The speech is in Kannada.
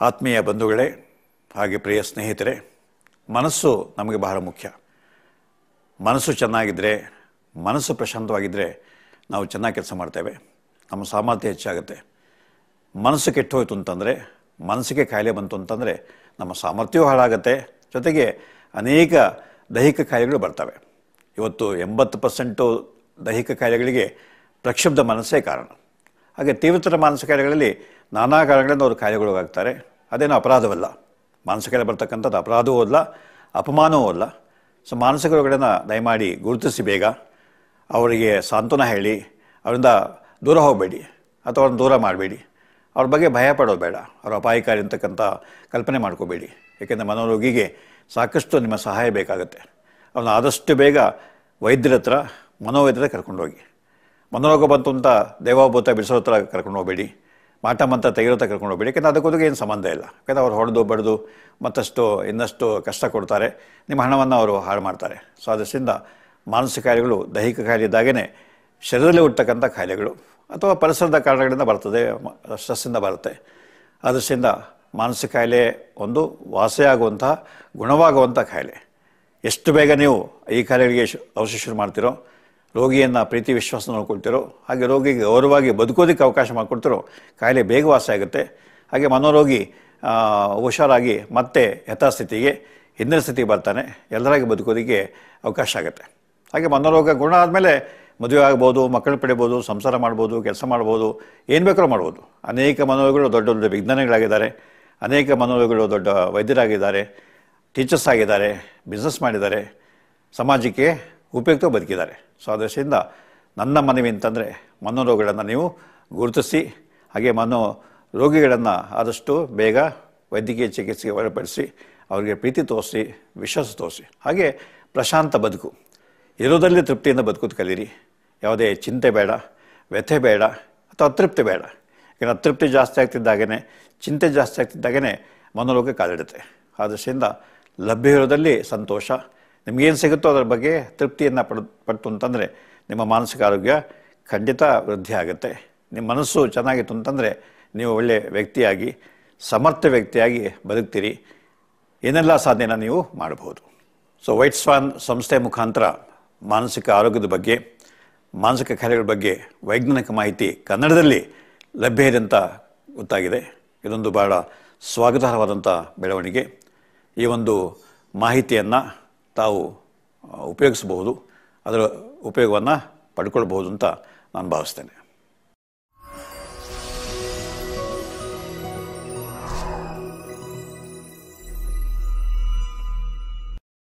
ಆತ್ಮೀಯ ಬಂಧುಗಳೇ ಹಾಗೆ ಪ್ರಿಯ ಸ್ನೇಹಿತರೆ, ಮನಸ್ಸು ನಮಗೆ ಬಹಳ ಮುಖ್ಯ. ಮನಸ್ಸು ಚೆನ್ನಾಗಿದ್ದರೆ, ಮನಸ್ಸು ಪ್ರಶಾಂತವಾಗಿದ್ದರೆ ನಾವು ಚೆನ್ನಾಗಿ ಕೆಲಸ ಮಾಡ್ತೇವೆ, ನಮ್ಮ ಸಾಮರ್ಥ್ಯ ಹೆಚ್ಚಾಗುತ್ತೆ. ಮನಸ್ಸು ಕೆಟ್ಟೋಯ್ತು ಅಂತಂದರೆ, ಮನಸ್ಸಿಗೆ ಕಾಯಿಲೆ ಬಂತು ಅಂತಂದರೆ ನಮ್ಮ ಸಾಮರ್ಥ್ಯವೂ ಹಾಳಾಗುತ್ತೆ, ಜೊತೆಗೆ ಅನೇಕ ದೈಹಿಕ ಕಾಯಿಲೆಗಳು ಬರ್ತವೆ. ಇವತ್ತು 80% ದೈಹಿಕ ಕಾಯಿಲೆಗಳಿಗೆ ಪ್ರಕ್ಷುಬ್ಧ ಮನಸ್ಸೇ ಕಾರಣ. ಹಾಗೆ ತೀವ್ರತರ ಮಾನಸಿಕ ಕಾಯಿಲೆಗಳಲ್ಲಿ ನಾನಾ ಕಾರಣಗಳಿಂದ ಅವರು ಕಾಯಿಲೆಗೊಳಗಾಗ್ತಾರೆ. ಅದೇನು ಅಪರಾಧವಲ್ಲ. ಮಾನಸಿಕ ಕಾಯಿಲೆ ಬರ್ತಕ್ಕಂಥದ್ದು ಅಪರಾಧವೂ ಅಲ್ಲ, ಅಪಮಾನವೂ ಅಲ್ಲ. ಸೊ ಮಾನಸಿಕ ರೋಗಗಳನ್ನು ದಯಮಾಡಿ ಗುರುತಿಸಿ ಬೇಗ ಅವರಿಗೆ ಸಾಂತ್ವನ ಹೇಳಿ, ಅವರಿಂದ ದೂರ ಹೋಗಬೇಡಿ ಅಥವಾ ಅವ್ರನ್ನ ದೂರ ಮಾಡಬೇಡಿ. ಅವ್ರ ಬಗ್ಗೆ ಭಯ ಪಡೋದು ಬೇಡ, ಅವ್ರ ಅಪಾಯಕಾರಿ ಅಂತಕ್ಕಂಥ ಕಲ್ಪನೆ ಮಾಡ್ಕೋಬೇಡಿ. ಏಕೆಂದರೆ ಮನೋರೋಗಿಗೆ ಸಾಕಷ್ಟು ನಿಮ್ಮ ಸಹಾಯ ಬೇಕಾಗುತ್ತೆ. ಅವನ್ನ ಆದಷ್ಟು ಬೇಗ ವೈದ್ಯರ ಹತ್ರ, ಮನೋವೈದ್ಯರ ಕರ್ಕೊಂಡೋಗಿ. ಮನೋರೋಗ ಬಂತು ಅಂತ ದೇವಾಭೂತ ಬಿಡಿಸೋ ಹತ್ರ ಕರ್ಕೊಂಡು ಹೋಗಬೇಡಿ, ಮಾಟ ಮಂತ್ರ ತೆಗೆಯೋ ಹತ್ರ ಕರ್ಕೊಂಡು ಹೋಗಬೇಡಿ. ಯಾಕೆಂದರೆ ಅದಕ್ಕೋದಕ್ಕೆ ಏನು ಸಂಬಂಧ ಇಲ್ಲ. ಯಾಕೆಂದರೆ ಅವ್ರು ಹೊಡೆದು ಬಡಿದು ಮತ್ತಷ್ಟು ಇನ್ನಷ್ಟು ಕಷ್ಟ ಕೊಡ್ತಾರೆ, ನಿಮ್ಮ ಹಣವನ್ನು ಅವರು ಹಾಳು ಮಾಡ್ತಾರೆ. ಸೊ ಅದರಿಂದ ಮಾನಸಿಕ ಕಾಯಿಲೆಗಳು ದೈಹಿಕ ಕಾಯಿಲೆ ಇದ್ದಾಗೇ ಶರೀರದಲ್ಲಿ ಹುಟ್ಟತಕ್ಕಂಥ ಕಾಯಿಲೆಗಳು ಅಥವಾ ಪರಿಸರದ ಕಾರಣಗಳಿಂದ ಬರ್ತದೆ, ಸ್ಟ್ರೆಸ್ಸಿಂದ ಬರುತ್ತೆ. ಅದರಿಂದ ಮಾನಸಿಕ ಕಾಯಿಲೆ ಒಂದು ವಾಸಿಯಾಗುವಂತಹ, ಗುಣವಾಗುವಂಥ ಕಾಯಿಲೆ. ಎಷ್ಟು ಬೇಗ ನೀವು ಈ ಕಾಯಿಲೆಗಳಿಗೆ ಔಷಧಿ ಶುರು ಮಾಡ್ತಿರೋ, ರೋಗಿಯನ್ನು ಪ್ರೀತಿ ವಿಶ್ವಾಸ ನೋಡ್ಕೊಳ್ತಿರೋ, ಹಾಗೆ ರೋಗಿಗೆ ಗೌರವವಾಗಿ ಬದುಕೋದಕ್ಕೆ ಅವಕಾಶ ಮಾಡಿಕೊಡ್ತಿರೋ, ಕಾಯಿಲೆ ಬೇಗ ವಾಸಿ ಆಗುತ್ತೆ. ಹಾಗೆ ಮನೋರೋಗಿ ಹುಷಾರಾಗಿ ಮತ್ತೆ ಯಥಾಸ್ಥಿತಿಗೆ, ಹಿಂದಿನ ಸ್ಥಿತಿಗೆ ಬರ್ತಾನೆ, ಎಲ್ಲರಾಗಿ ಬದುಕೋದಕ್ಕೆ ಅವಕಾಶ ಆಗುತ್ತೆ. ಹಾಗೆ ಮನೋರೋಗ ಗುಣ ಆದಮೇಲೆ ಮದುವೆ ಆಗ್ಬೋದು, ಮಕ್ಕಳು ಪಡಿಬೋದು, ಸಂಸಾರ ಮಾಡ್ಬೋದು, ಕೆಲಸ ಮಾಡ್ಬೋದು, ಏನು ಬೇಕಾದ್ರೂ ಮಾಡ್ಬೋದು. ಅನೇಕ ಮನೋರೋಗಿಗಳು ದೊಡ್ಡ ದೊಡ್ಡ ವಿಜ್ಞಾನಿಗಳಾಗಿದ್ದಾರೆ, ಅನೇಕ ಮನೋರೋಗಿಗಳು ದೊಡ್ಡ ವೈದ್ಯರಾಗಿದ್ದಾರೆ, ಟೀಚರ್ಸ್ ಆಗಿದ್ದಾರೆ, ಬಿಸ್ನೆಸ್ ಮಾಡಿದ್ದಾರೆ, ಸಮಾಜಕ್ಕೆ ಉಪಯುಕ್ತ ಬದುಕಿದ್ದಾರೆ. ಸೊ ಅದರಿಂದ ನನ್ನ ಮನವಿ ಅಂತಂದರೆ ಮನೋರೋಗಗಳನ್ನು ನೀವು ಗುರುತಿಸಿ, ಹಾಗೆ ರೋಗಿಗಳನ್ನು ಆದಷ್ಟು ಬೇಗ ವೈದ್ಯಕೀಯ ಚಿಕಿತ್ಸೆಗೆ ಒಳಪಡಿಸಿ, ಅವರಿಗೆ ಪ್ರೀತಿ ತೋರಿಸಿ, ವಿಶ್ವಾಸ ತೋರಿಸಿ. ಹಾಗೆ ಪ್ರಶಾಂತ ಬದುಕು, ಇರೋದರಲ್ಲಿ ತೃಪ್ತಿಯಿಂದ ಬದುಕೋದು ಕಲೀರಿ. ಯಾವುದೇ ಚಿಂತೆ ಬೇಡ, ವ್ಯಥೆ ಬೇಡ ಅಥವಾ ಅತೃಪ್ತಿ ಬೇಡ. ಯಾಕೆಂದರೆ ಅತೃಪ್ತಿ ಜಾಸ್ತಿ ಆಗ್ತಿದ್ದಾಗೇ, ಚಿಂತೆ ಜಾಸ್ತಿ ಆಗ್ತಿದ್ದಾಗೇ ಮನೋರೋಗ ಕಾಲಿಡುತ್ತೆ. ಆದ್ದರಿಂದ ಲಭ್ಯ ಇರೋದಲ್ಲಿ ಸಂತೋಷ, ನಿಮಗೇನು ಸಿಗುತ್ತೋ ಅದರ ಬಗ್ಗೆ ತೃಪ್ತಿಯನ್ನು ಪಡ್ತು ಅಂತಂದರೆ ನಿಮ್ಮ ಮಾನಸಿಕ ಆರೋಗ್ಯ ಖಂಡಿತ ವೃದ್ಧಿ ಆಗುತ್ತೆ. ನಿಮ್ಮ ಮನಸ್ಸು ಚೆನ್ನಾಗಿತ್ತು ಅಂತಂದರೆ ನೀವು ಒಳ್ಳೆಯ ವ್ಯಕ್ತಿಯಾಗಿ, ಸಮರ್ಥ ವ್ಯಕ್ತಿಯಾಗಿ ಬದುಕ್ತೀರಿ. ಏನೆಲ್ಲ ಸಾಧನೆಯನ್ನು ನೀವು ಮಾಡಬಹುದು. ಸೊ ವೈಟ್ ಸ್ವಾನ್ ಸಂಸ್ಥೆ ಮುಖಾಂತರ ಮಾನಸಿಕ ಆರೋಗ್ಯದ ಬಗ್ಗೆ, ಮಾನಸಿಕ ಕಾಯಿಲೆಗಳ ಬಗ್ಗೆ ವೈಜ್ಞಾನಿಕ ಮಾಹಿತಿ ಕನ್ನಡದಲ್ಲಿ ಲಭ್ಯ ಇದೆ ಅಂತ ಗೊತ್ತಾಗಿದೆ. ಇದೊಂದು ಭಾಳ ಸ್ವಾಗತಾರ್ಹವಾದಂಥ ಬೆಳವಣಿಗೆ. ಈ ಒಂದು ಮಾಹಿತಿಯನ್ನು ತಾವು ಉಪಯೋಗಿಸಬಹುದು, ಅದರ ಉಪಯೋಗವನ್ನು ಪಡ್ಕೊಳ್ಬಹುದು ಅಂತ ನಾನು ಭಾವಿಸ್ತೇನೆ.